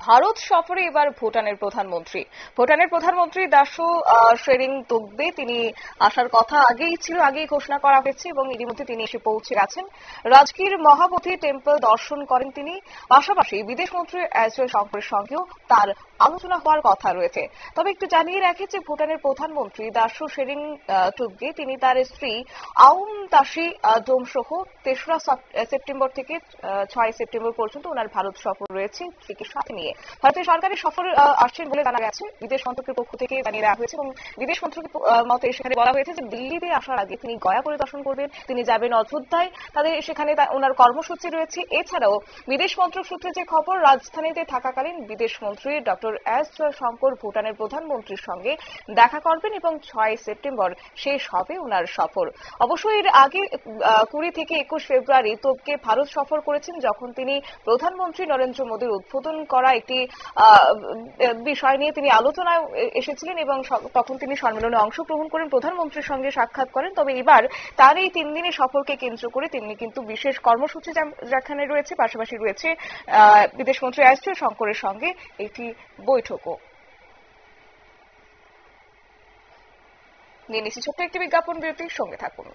ভারত সফরে এবার ভুটানের প্রধানমন্ত্রী দাশো শেরিং তোবগে তিনি আসার কথা আগেই ঘোষণা করা হয়েছে এবং এর মধ্যে তিনি এসে পৌঁছে গেছেন। রাজগীর মহাবোধি টেম্পল দর্শন করেন তিনি। পাশাপাশি বিদেশমন্ত্রী এস জয়শঙ্করের সঙ্গেও তার আলোচনা হওয়ার কথা রয়েছে। তবে একটু জানিয়ে রাখি যে ভুটানের প্রধানমন্ত্রী দাশো শেরিং তোবগে তিনি তার স্ত্রী আউম তাসি ডোম সহ ৩রা সেপ্টেম্বর থেকে ৬ সেপ্টেম্বর পর্যন্ত ওনার ভারত সফর রয়েছে, সেকে সাথে নিয়ে ভারতের সরকারি সফর আসছেন বলে জানা গেছে। বিদেশ মন্ত্রকের পক্ষ থেকে জানিয়ে দেওয়া হয়েছে এবং বিদেশ মন্ত্রকের মতে সেখানে বলা হয়েছে যে দিল্লিতে আসার আগে তিনি গয়া পরিদর্শন করবেন, তিনি যাবেন অযোধ্যায়, তাদের সেখানে ওনার কর্মসূচি রয়েছে। এছাড়াও বিদেশ মন্ত্রক সূত্রে যে খবর, রাজধানীতে থাকাকালীন বিদেশ মন্ত্রী ডক্টর এস জয়শঙ্কর ভুটানের প্রধানমন্ত্রীর সঙ্গে দেখা করবেন এবং ৬ সেপ্টেম্বর শেষ হবে ওনার সফর। অবশ্য এর আগে ২০ থেকে ২১ ফেব্রুয়ারি তোবগে ভারত সফর করেছেন, যখন তিনি প্রধানমন্ত্রী নরেন্দ্র মোদীর উদ্বোধন করা একটি বিষয় নিয়ে তিনি আলোচনায় এসেছিলেন এবং তখন তিনি সম্মেলনে অংশগ্রহণ করেন, প্রধানমন্ত্রীর সঙ্গে সাক্ষাৎ করেন। তবে এবার তার এই ৩ দিনের সফরকে কেন্দ্র করে তিনি কিন্তু বিশেষ কর্মসূচি যেখানে রয়েছে, পাশাপাশি রয়েছে বিদেশমন্ত্রী এস জয়শঙ্করের সঙ্গে একটি বৈঠকও। নিয়ে নিচ্ছি ছোট্ট একটি বিজ্ঞাপন বিরতির সঙ্গে থাকুন।